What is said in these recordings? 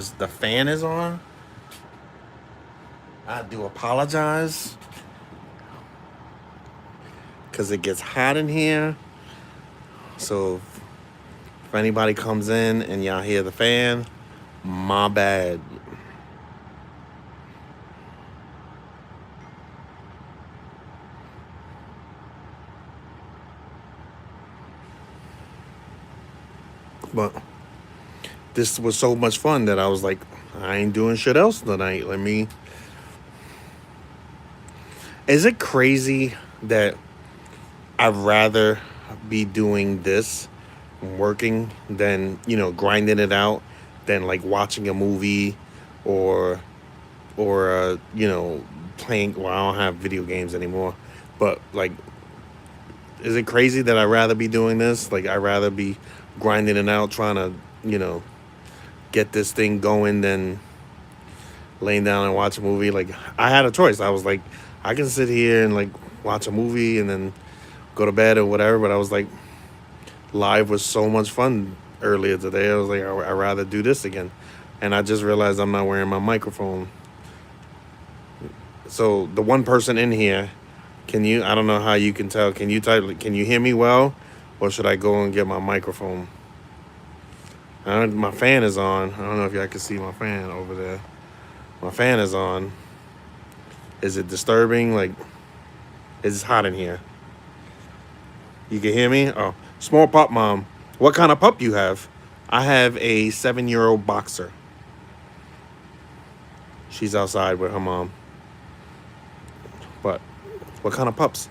The fan is on. I do apologize because it gets hot in here. So if anybody comes in and y'all hear the fan, my bad. But this was so much fun that I was like, I ain't doing shit else tonight. Let me. Is it crazy that I'd rather be doing this, working, than, grinding it out, than like watching a movie or playing. Well, I don't have video games anymore, but like, is it crazy that I'd rather be doing this? Like, I'd rather be grinding it out, trying to, get this thing going than laying down and watch a movie. Like, I had a choice. I was like, I can sit here and like watch a movie and then go to bed or whatever. But I was like, live was so much fun earlier today. I was like, I'd rather do this again. And I just realized I'm not wearing my microphone. So the one person in here, can you? I don't know how you can tell. Can you type? Can you hear me well, or should I go and get my microphone? My fan is on. I don't know if y'all can see my fan over there. My fan is on. Is it disturbing? Like, it's hot in here. You can hear me? Oh, small pup mom. What kind of pup you have? I have a 7-year-old boxer. She's outside with her mom. But what kind of pups?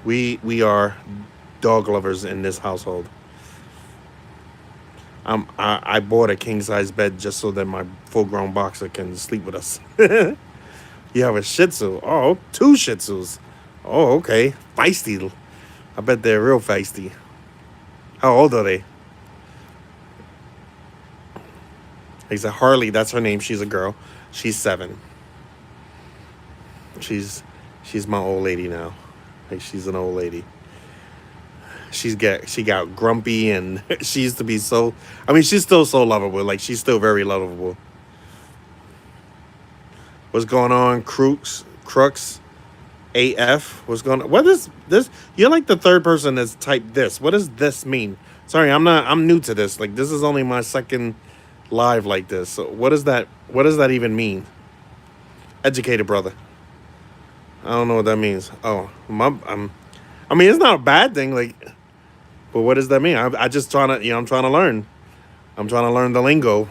We are dog lovers in this household. I bought a king size bed just so that my full grown boxer can sleep with us. You have a Shih Tzu. Oh, two Shih Tzus. Oh, okay. Feisty. I bet they're real feisty. How old are they? Like, said Harley, that's her name. She's a girl. She's 7. She's my old lady now. Like, she's an old lady. She got grumpy, and she used to be so. I mean, she's still so lovable. Like, she's still very lovable. What's going on, Crooks? AF? What's going on? What is this? You're like the third person that's typed this. What does this mean? Sorry, I'm new to this. Like, this is only my second live like this. So what does that even mean? Educated brother. I don't know what that means. Oh, I mean, it's not a bad thing. Like, but what does that mean? I just trying to, I'm trying to learn. I'm trying to learn the lingo.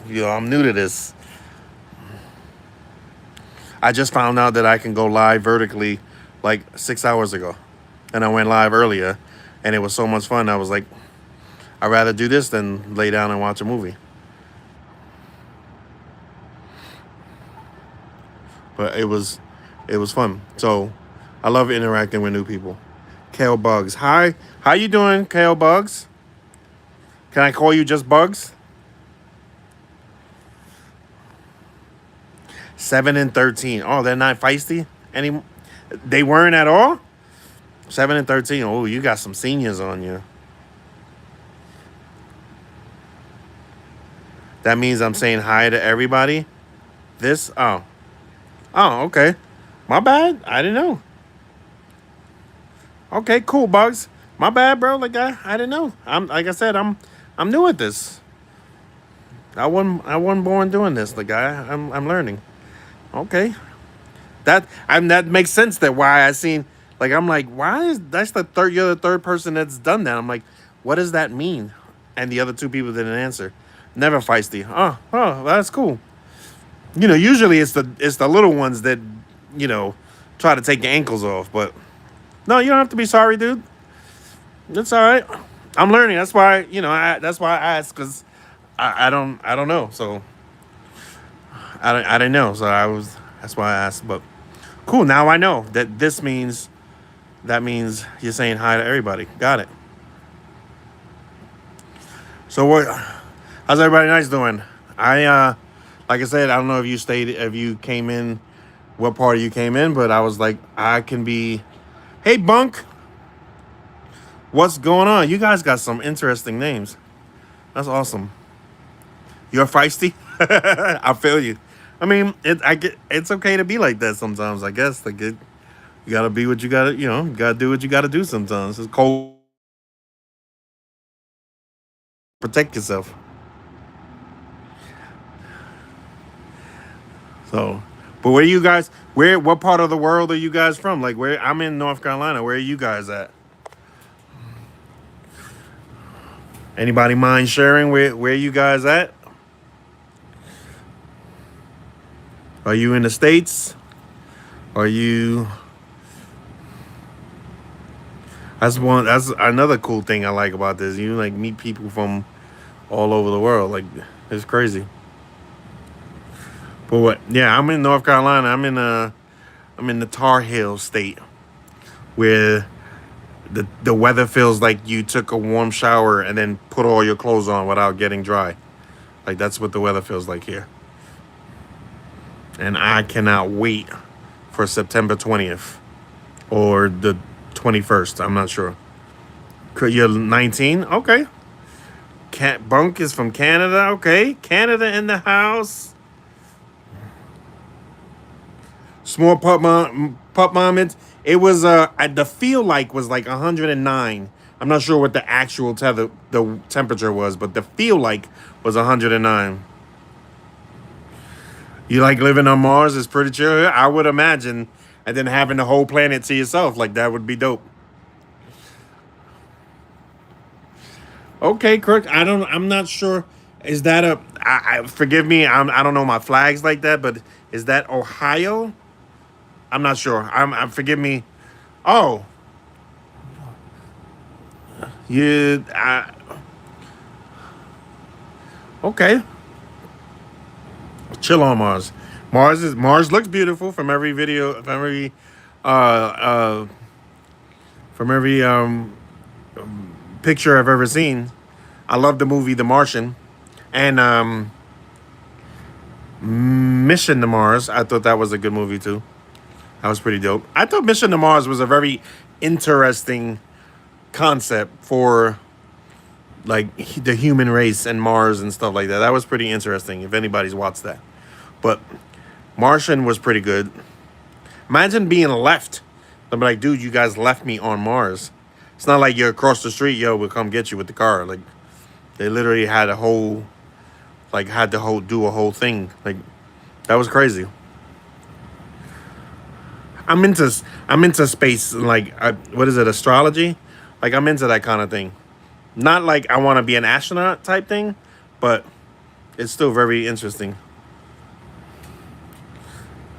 I'm new to this. I just found out that I can go live vertically like 6 hours ago. And I went live earlier, and it was so much fun. I was like, I'd rather do this than lay down and watch a movie. But it was fun. So I love interacting with new people. Kale Bugs. Hi. How you doing, Kale Bugs? Can I call you just Bugs? 7 and 13. Oh, they're not feisty any. They weren't at all. 7 and 13. Oh, you got some seniors on you. That means I'm saying hi to everybody. This. Oh, okay. My bad. I didn't know. Okay, cool, Bugs. My bad, bro. Like, I didn't know. I'm new at this. I wasn't born doing this. Like, I'm learning. Okay. That makes sense. That why I seen, like, I'm like, why is that's the third? You're the third person that's done that. I'm like, what does that mean? And the other two people didn't answer. Never feisty. Oh, that's cool. Usually it's the little ones that, try to take your ankles off. But no, you don't have to be sorry, dude. It's all right. I'm learning. That's why, that's why I asked, because I don't know. So I didn't know. So that's why I asked. But cool. Now I know that that means you're saying hi to everybody. Got it. So how's everybody nice doing? Like I said, I don't know if you came in, what party you came in, but I was like, I can be, hey, Bunk, what's going on? You guys got some interesting names. That's awesome. You're feisty. I feel you. I mean, it's okay to be like that sometimes. I guess you gotta be what you gotta. You gotta do what you gotta do sometimes. It's cold. Protect yourself. So, but where you guys? What part of the world are you guys from? Like where? I'm in North Carolina. Where are you guys at? Anybody mind sharing where you guys at? Are you in the States? Are you? That's another cool thing I like about this. You like meet people from all over the world. Like it's crazy. But what? Yeah, I'm in North Carolina. I'm in the Tar Heel state where the weather feels like you took a warm shower and then put all your clothes on without getting dry. Like that's what the weather feels like here. And I cannot wait for September 20th or the 21st. I'm not sure. You're 19? Okay. Bunk is from Canada. Okay. Canada in the house. Small pup moments. It was the feel like was like 109. I'm not sure what the actual the temperature was, but the feel like was 109. You like living on Mars? It's pretty chill. I would imagine, and then having the whole planet to yourself, like that would be dope. Okay, Kirk. I'm not sure. Is that a? Forgive me. I don't know my flags like that, but is that Ohio? I'm not sure. Forgive me. Oh, you. Okay. Chill on Mars. Mars looks beautiful from every video, uh, uh, from every picture I've ever seen. I love the movie The Martian, and Mission to Mars. I thought that was a good movie too. That was pretty dope. I thought Mission to Mars was a very interesting concept for like the human race and Mars and stuff like that. That was pretty interesting. If anybody's watched that, but Martian was pretty good. Imagine being left. I'm like, dude, you guys left me on Mars. It's not like you're across the street. Yo, we'll come get you with the car. Like they literally had a whole, like had to do a whole thing. Like that was crazy. I'm into space. Like what is it? Astrology. Like I'm into that kind of thing. Not like I want to be an astronaut type thing, but it's still very interesting.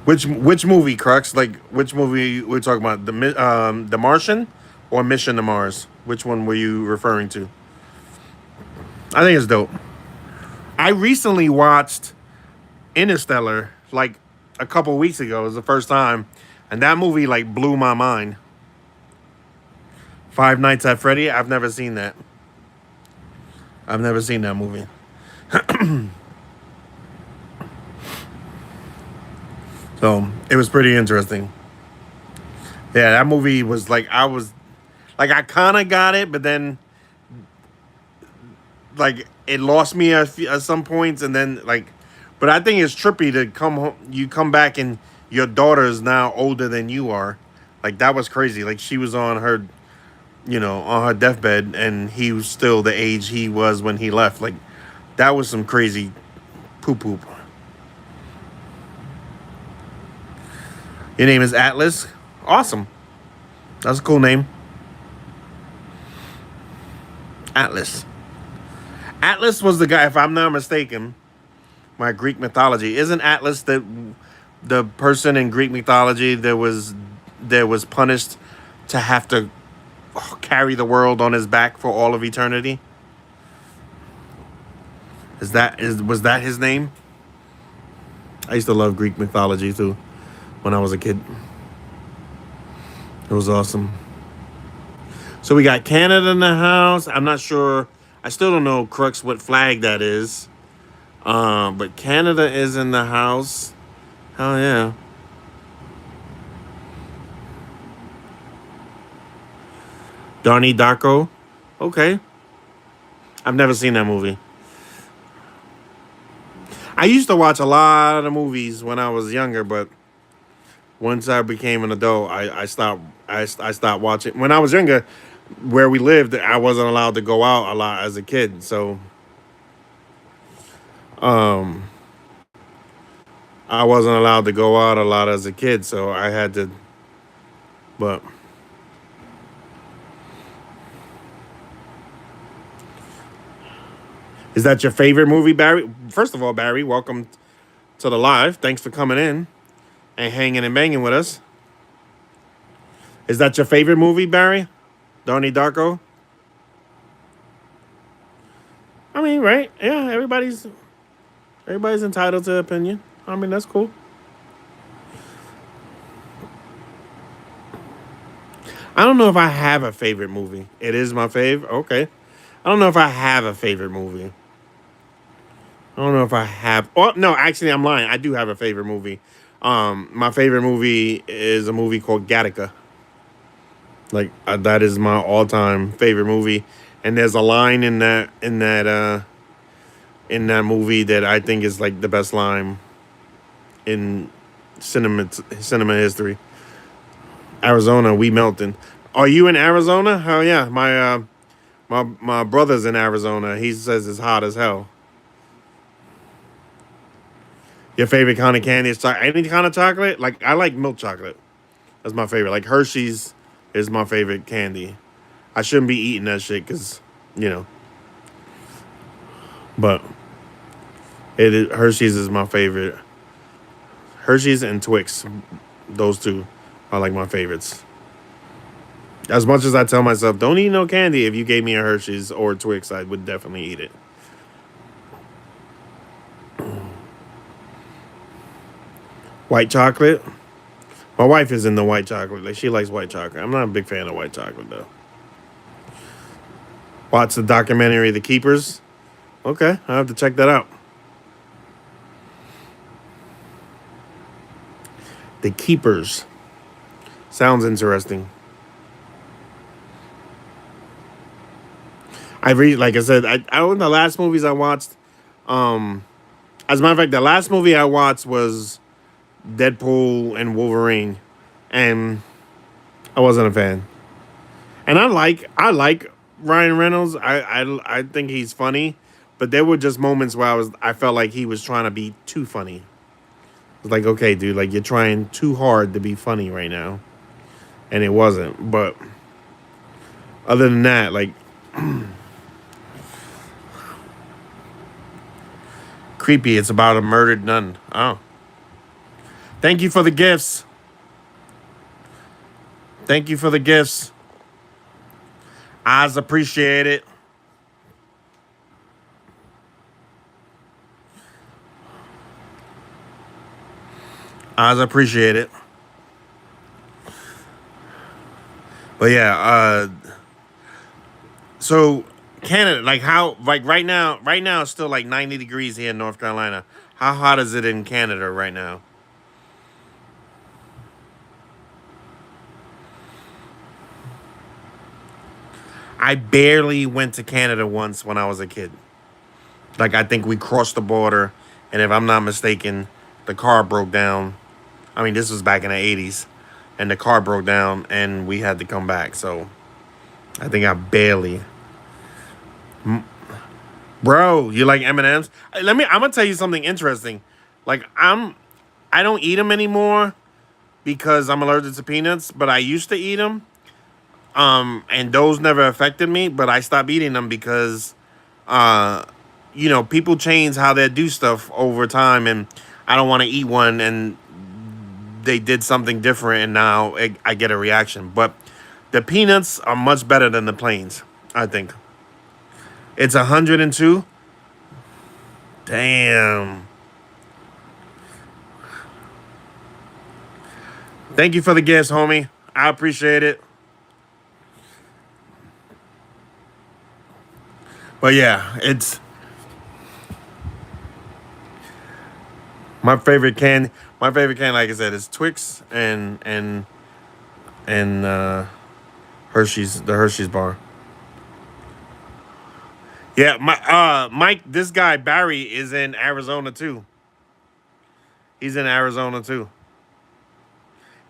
Which movie, Crux? Like which movie we're talking about? The Martian or Mission to Mars? Which one were you referring to? I think it's dope. I recently watched Interstellar like a couple weeks ago. It was the first time, and that movie like blew my mind. Five Nights at Freddy. I've never seen that. I've never seen that movie. So it was pretty interesting. Yeah, that movie was like I kind of got it, but then like it lost me at some points, and then like, but I think it's trippy to come home. You come back and your daughter is now older than you are. Like that was crazy. Like she was on her, on her deathbed, and he was still the age he was when he left. Like that was some crazy poop poop. Your name is Atlas. Awesome. That's a cool name. Atlas. Atlas was the guy, if I'm not mistaken, my Greek mythology. Isn't Atlas the person in Greek mythology that was punished to have to carry the world on his back for all of eternity? Was that his name? I used to love Greek mythology too when I was a kid. It was awesome. So we got Canada in the house. I'm not sure. I still don't know, Crux, what flag that is. But Canada is in the house. Hell yeah. Donnie Darko. Okay. I've never seen that movie. I used to watch a lot of movies when I was younger, but once I became an adult, I stopped. I stopped watching. When I was younger, where we lived, I wasn't allowed to go out a lot as a kid, so um, I wasn't allowed to go out a lot as a kid, so I had to. But is that your favorite movie, Barry? First of all, Barry, welcome to the live. Thanks for coming in and hanging and banging with us. Is that your favorite movie, Barry? Donnie Darko? I mean, right? Yeah, everybody's entitled to opinion. I mean, that's cool. I don't know if I have a favorite movie. It is my favorite. Okay. I don't know if I have a favorite movie. I don't know if I have. Oh no, actually, I'm lying. I do have a favorite movie. My favorite movie is a movie called Gattaca. Like that is my all-time favorite movie. And there's a line in that movie that I think is like the best line in cinema history. Arizona, we melting. Are you in Arizona? Hell yeah. My brother's in Arizona. He says it's hot as hell. Your favorite kind of candy is any kind of chocolate? Like I like milk chocolate. That's my favorite. Like Hershey's is my favorite candy. I shouldn't be eating that shit because, you know, but Hershey's is my favorite. Hershey's and Twix, those two are like my favorites. As much as I tell myself, don't eat no candy, if you gave me a Hershey's or a Twix, I would definitely eat it. White chocolate. My wife is into white chocolate. Like she likes white chocolate. I'm not a big fan of white chocolate though. Watch the documentary The Keepers. Okay, I have to check that out. The Keepers. Sounds interesting. Like I said, I one of the last movies I watched. Um, as a matter of fact, the last movie I watched was Deadpool and Wolverine, and I wasn't a fan. And I like Ryan Reynolds. I think he's funny, but there were just moments where I felt like he was trying to be too funny. It's like, okay, dude, like you're trying too hard to be funny right now, and it wasn't. But other than that, like creepy. It's about a murdered nun. Oh, thank you for the gifts. Thank you for the gifts. Eyes appreciate it. Eyes appreciate it. But yeah, so Canada, like how, like right now it's still like 90 degrees here in North Carolina. How hot is it in Canada right now? I barely went to Canada once when I was a kid. Like I think we crossed the border, and if I'm not mistaken, the car broke down. I mean, this was back in the 80s, and the car broke down, and we had to come back. So I think I barely. Bro, you like M&Ms? Let me. I'm gonna tell you something interesting. Like I don't eat them anymore because I'm allergic to peanuts, but I used to eat them. And those never affected me, but I stopped eating them because, uh, people change how they do stuff over time, and I don't want to eat one, and they did something different, and now I get a reaction. But the peanuts are much better than the plains, I think. It's 102. Damn. Thank you for the gifts, homie. I appreciate it. But yeah, it's my favorite can. My favorite can, like I said, is Twix and Hershey's, the Hershey's bar. Yeah, Mike, this guy Barry is in Arizona too. He's in Arizona too.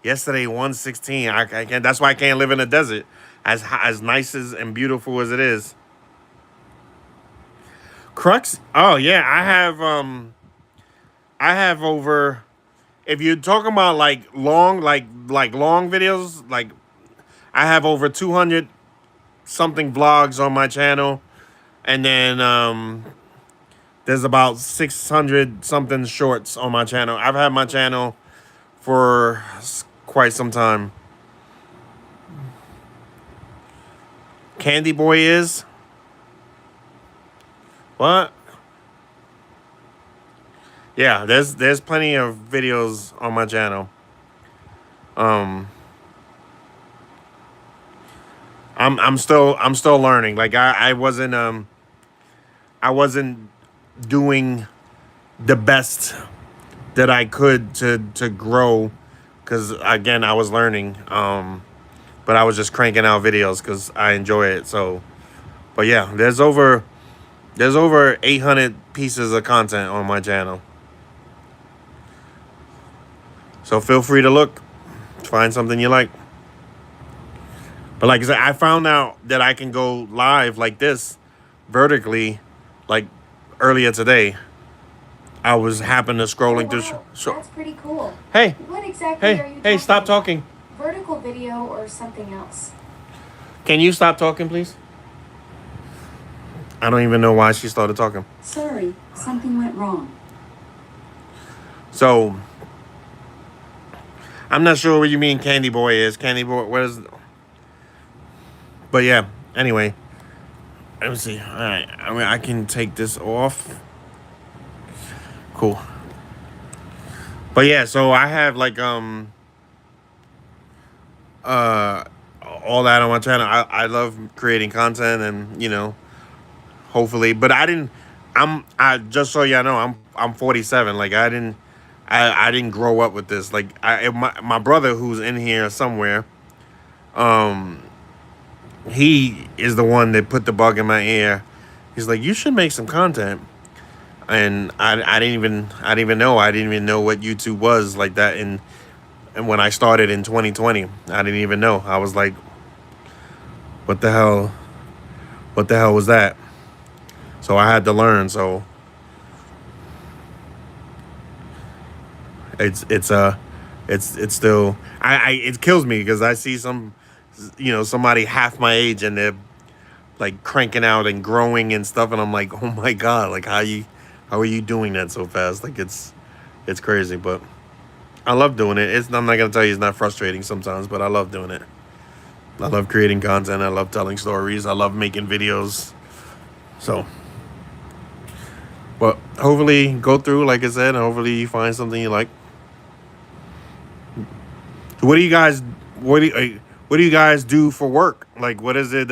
Yesterday 116. I can't. That's why I can't live in the desert. As nice as and beautiful as it is. Crux. Oh yeah, I have over. If you're talking about like long, like long videos, like I have over 200 something vlogs on my channel, and then there's about 600 something shorts on my channel. I've had my channel for quite some time. Candy Boy is what? Yeah, there's plenty of videos on my channel. Um, I'm still learning. Like I wasn't doing the best that I could to grow, because again I was learning. But I was just cranking out videos because I enjoy it. So, but yeah, there's over 800 pieces of content on my channel. So feel free to look, find something you like. But like I said, I found out that I can go live like this, vertically, like earlier today. I was happened to Oh scrolling through. wow, that's pretty cool. Hey, What exactly are you hey! talking Stop about? talking. Vertical video or something else? Can you stop talking, please? I don't even know why she started talking. Sorry, something went wrong. So I'm not sure what you mean. Candy Boy is Candy Boy. What is? But yeah. Anyway, let me see. All right. I mean, I can take this off. Cool. But yeah, so I have like uh all that on my channel. I love creating content, and hopefully, but I just so y'all know, I'm 47. Like I didn't grow up with this. Like my brother, who's in here somewhere, um he is the one that put the bug in my ear. He's like, you should make some content. And I didn't even know what YouTube was like that. And when I started in 2020, I didn't even know. I was like, what the hell? What the hell was that? So I had to learn. So it's it's still I it kills me because I see somebody half my age, and they're like cranking out and growing and stuff, and I'm like, oh my god, like how are you doing that so fast? Like it's crazy, but I love doing it. I'm not gonna tell you it's not frustrating sometimes, but I love doing it. I love creating content. I love telling stories. I love making videos. So, but hopefully go through, like I said, and hopefully you find something you like. What do you guys what do you guys do for work? Like what is it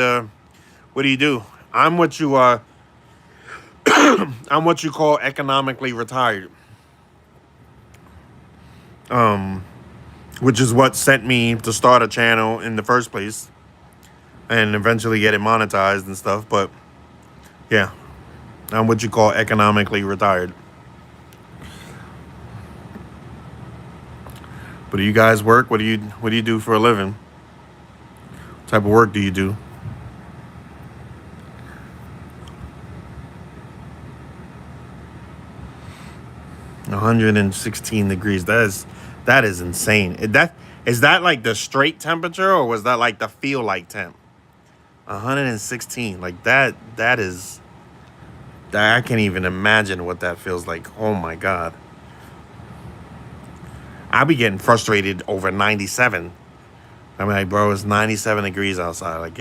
what do you do? I'm what you I'm what you call economically retired. Um which is what sent me to start a channel in the first place and eventually get it monetized and stuff, but yeah, I'm what you call economically retired. But do you guys work? What do you do for a living? What type of work do you do? 116 degrees. That is insane. Is that like the straight temperature, or was that like the feel like temp? 116. Like that is that I can't even imagine what that feels like. Oh my god. I be getting frustrated over 97. I'm like, bro, it's 97 degrees outside.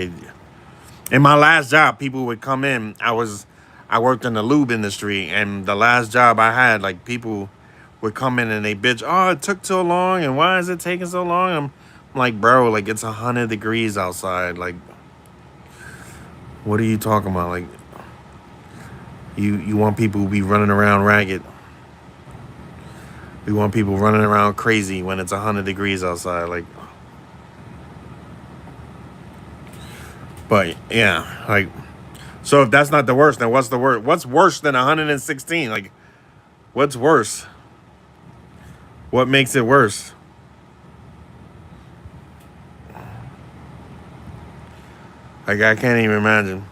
In my last job, people would come in. I worked in the lube industry, and the last job I had, like people would come in and they bitch, oh, it took so long, and why is it taking so long? I'm like, bro, like it's 100 degrees outside. Like, what are you talking about? Like, you want people to be running around ragged. We want people running around crazy when it's 100 degrees outside. Like, but yeah, like. So if that's not the worst, then what's the worst? What's worse than 116? Like, what's worse? What makes it worse? Like, I can't even imagine.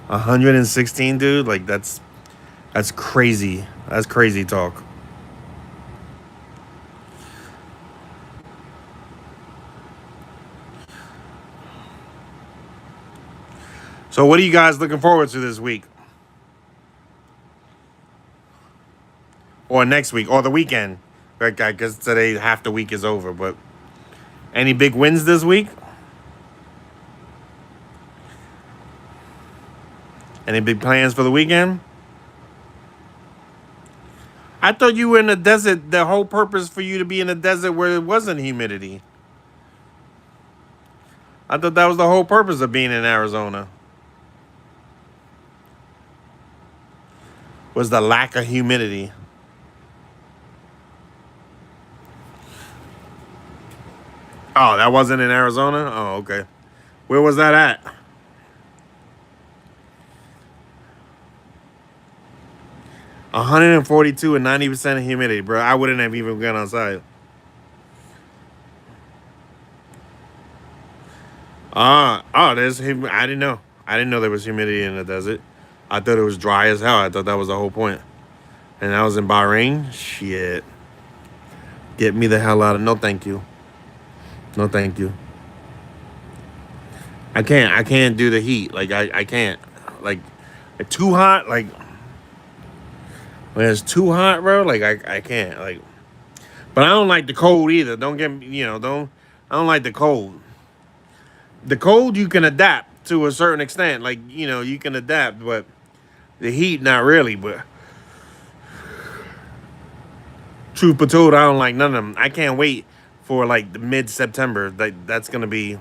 116, dude. Like, that's crazy. That's crazy talk. So what are you guys looking forward to this week? Or next week? Or the weekend? Like, I guess today half the week is over, but any big wins this week? Any big plans for the weekend? I thought you were in the desert. The whole purpose for you to be in the desert where it wasn't humidity. I thought that was the whole purpose of being in Arizona. Was the lack of humidity. Oh, that wasn't in Arizona? Oh, okay. Where was that at? 142 and 90% of humidity, bro. I wouldn't have even gone outside. There's I didn't know. I didn't know there was humidity in the desert. I thought it was dry as hell. I thought that was the whole point. And I was in Bahrain. Shit. Get me the hell out of. No, thank you. No, thank you. I can't do the heat. Like I can't. Like too hot. Like when it's too hot, bro. Like I can't. Like, but I don't like the cold either. Don't get me. Don't. I don't like the cold. The cold you can adapt to a certain extent. Like you can adapt, but the heat not really. But truth be told, I don't like none of them. I can't wait for like the mid-September. That's gonna be.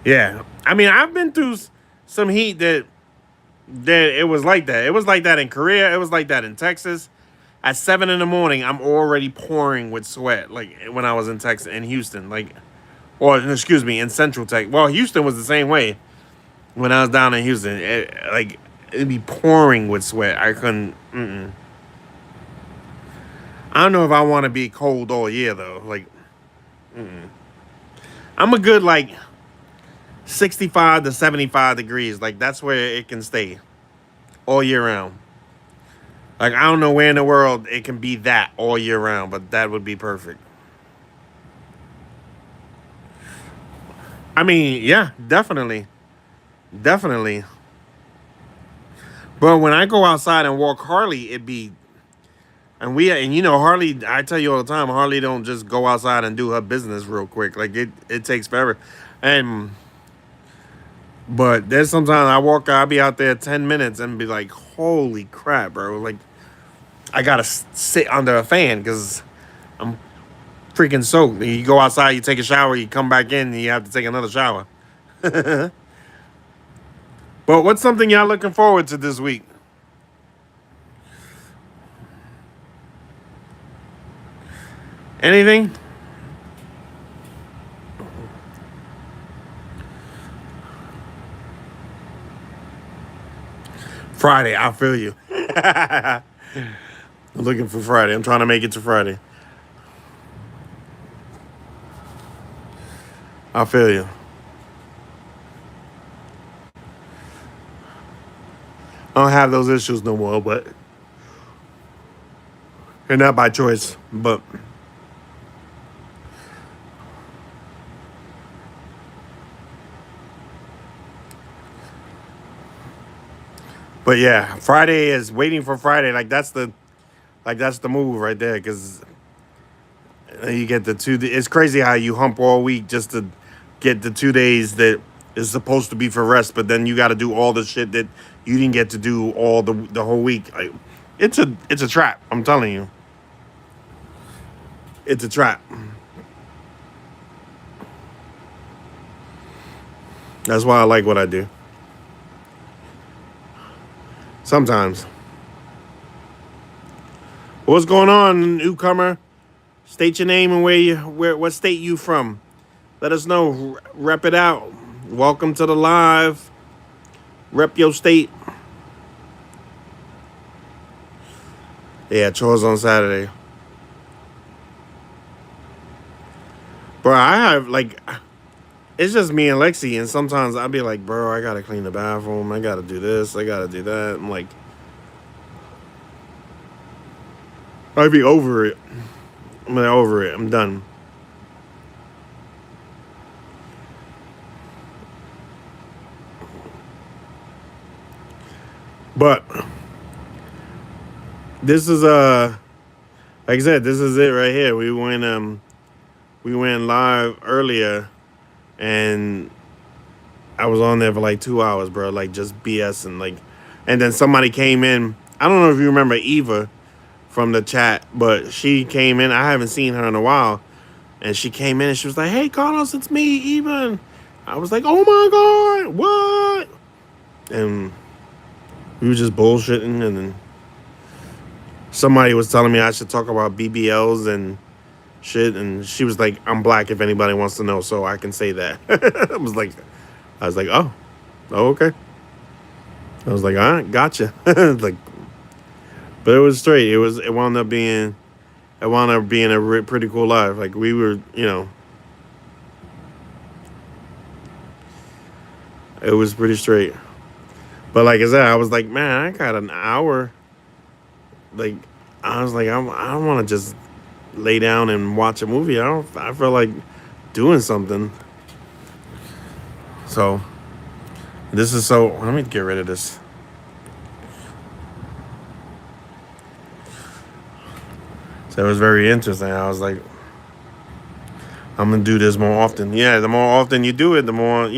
Yeah, I mean I've been through some heat that it was like that. It was like that in Korea. It was like that in Texas. At 7 in the morning, I'm already pouring with sweat. Like when I was in Texas, in Houston, like, or excuse me, in Central Texas. Well, Houston was the same way. When I was down in Houston, it'd be pouring with sweat. I couldn't. I don't know if I want to be cold all year though. Like, I'm a good like 65 to 75 degrees. Like that's where it can stay all year round. Like I don't know where in the world it can be that all year round, but that would be perfect. I mean, yeah, definitely. Definitely. But when I go outside and walk Harley, it be and Harley, I tell you all the time, Harley don't just go outside and do her business real quick. Like it takes forever. And but there's sometimes I'll be out there 10 minutes and be like, holy crap, bro. Like I gotta sit under a fan because I'm freaking soaked. You go outside, you take a shower, you come back in, and you have to take another shower. But what's something y'all looking forward to this week? Anything? Friday, I feel you. I'm looking for Friday. I'm trying to make it to Friday. I feel you. I don't have those issues no more, but and not by choice, but yeah, Friday is waiting for Friday. That's the move right there because you get the two. It's crazy how you hump all week just to get the 2 days that is supposed to be for rest, but then you got to do all the shit that you didn't get to do all the whole week. Like, it's a trap. I'm telling you, it's a trap. That's why I like what I do. Sometimes. What's going on, newcomer? State your name and what state you from. Let us know. Rep it out. Welcome to the live. Rep your state. Yeah, chores on Saturday. Bro, I have like it's just me and Lexi, and sometimes I'll be like, bro, I gotta clean the bathroom, I gotta do this, I gotta do that. I'm like, I'd be over it. I'm like, over it. I'm done. But this is like I said, this is it right here. We went live earlier, and I was on there for like 2 hours, bro. Like just BS and then somebody came in. I don't know if you remember Eva from the chat, but she came in. I haven't seen her in a while, and she came in and she was like, "Hey, Carlos, it's me, Eva." And I was like, "Oh my god, what?" And we were just bullshitting, and then somebody was telling me I should talk about BBLs and shit, and she was like, "I'm black if anybody wants to know, so I can say that." I was like, oh, okay. I was like, all right, gotcha. Like, but it was straight. It wound up being a pretty cool live. Like we were, it was pretty straight. But like I said, I was like, man, I got an hour. Like, I was like, I don't want to just lay down and watch a movie. I feel like doing something. So let me get rid of this. So it was very interesting. I was like, I'm gonna do this more often. Yeah, the more often you do it, the more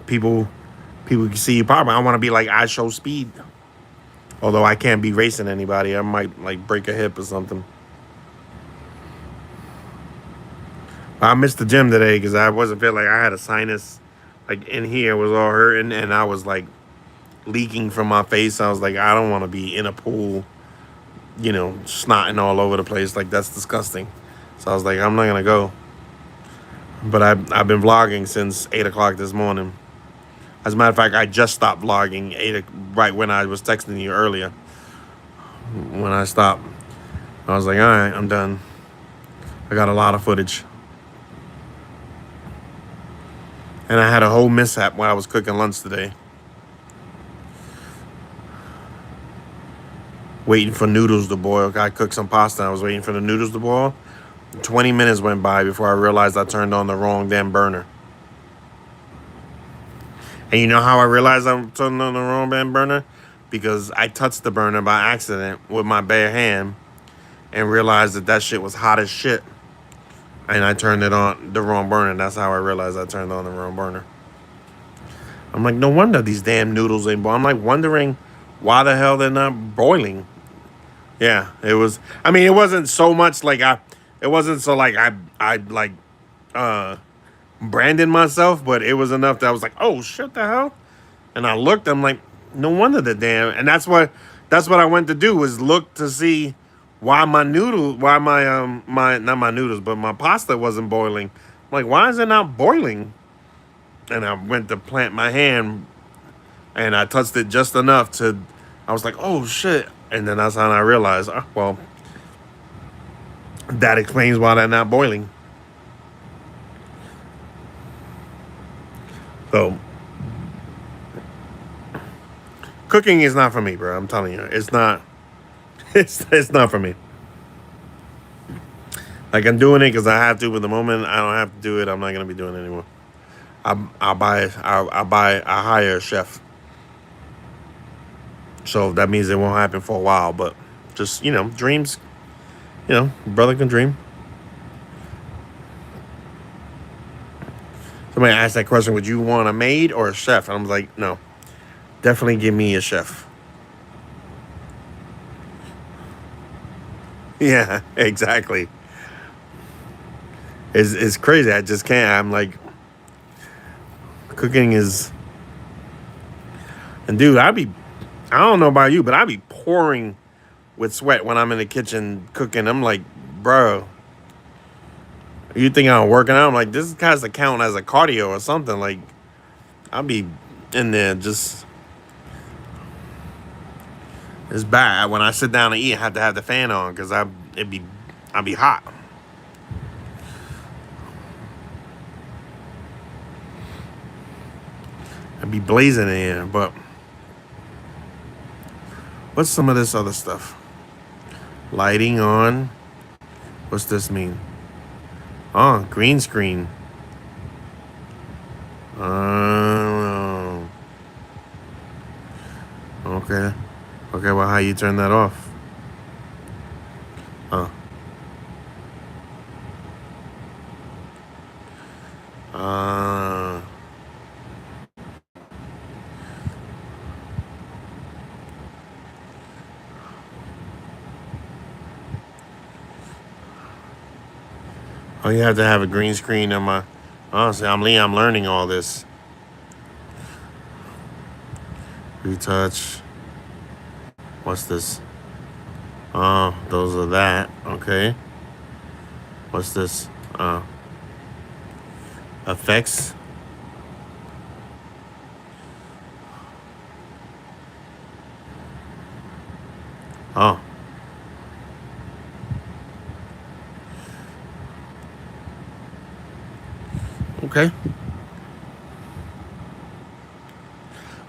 people can see you pop. I want to be like I Show Speed. Although I can't be racing anybody, I might like break a hip or something. I missed the gym today because I wasn't feeling like I had a sinus, like in here was all hurting, and I was like leaking from my face. I was like, I don't want to be in a pool, snotting all over the place. Like that's disgusting. So I was like, I'm not gonna go. But I've been vlogging since 8 o'clock this morning. As a matter of fact, I just stopped vlogging right when I was texting you earlier. When I stopped, I was like, all right, I'm done. I got a lot of footage. And I had a whole mishap while I was cooking lunch today. Waiting for noodles to boil. I cooked some pasta. I was waiting for the noodles to boil. 20 minutes went by before I realized I turned on the wrong damn burner. And you know how I realized I turned on the wrong damn burner? Because I touched the burner by accident with my bare hand and realized that shit was hot as shit. And I turned it on the wrong burner. That's how I realized I turned on the wrong burner. I'm like, no wonder these damn noodles ain't boiling. I'm like wondering why the hell they're not boiling. Yeah, it was. I mean, it wasn't so much like it wasn't so like I like branded myself, but it was enough that I was like, oh shit, the hell. And I looked. I'm like, no wonder the damn. And that's what I went to do was look to see why my not my noodles, but my pasta wasn't boiling. I'm like, why is it not boiling? And I went to plant my hand, and I touched it just enough to. I was like, oh shit. And then that's how I realized, well, that explains why they're not boiling. So, cooking is not for me, bro. I'm telling you, it's not. It's not for me. Like I'm doing it because I have to, but the moment I don't have to do it, I'm not gonna be doing it anymore. I hire a chef. So that means it won't happen for a while, but just, dreams, brother can dream. Somebody asked that question, would you want a maid or a chef? And I was like, no, definitely give me a chef. Yeah, exactly. It's crazy. I just can't. I'm like, cooking is, and dude, I don't know about you, but I be pouring with sweat when I'm in the kitchen cooking. I'm like, bro, You think I'm working out? I'm like, this has to count as a cardio or something. Like, I'll be in there just. It's bad when I sit down to eat. I have to have the fan on because I'd be hot. I'd be blazing in here. But what's some of this other stuff? Lighting on. What's this mean? Oh, green screen. Okay. Okay, well, how you turn that off? Oh. Oh, you have to have a green screen on my. Honestly, I'm learning all this. Retouch. What's this? Oh, those are that. Okay. What's this? Effects. Oh. Okay.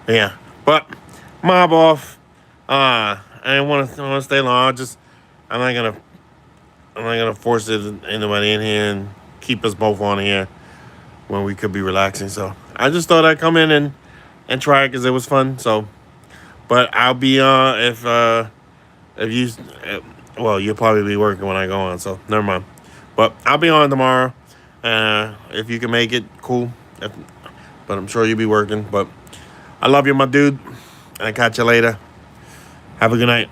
Yeah, but mob off. I didn't want to stay long. I'm not gonna force anybody in here and keep us both on here when we could be relaxing. So I just thought I'd come in and try it because it was fun. So, but I'll be if you well, you'll probably be working when I go on. So never mind. But I'll be on tomorrow. If you can make it, cool. But I'm sure you'll be working. But I love you, my dude. And I'll catch you later. Have a good night.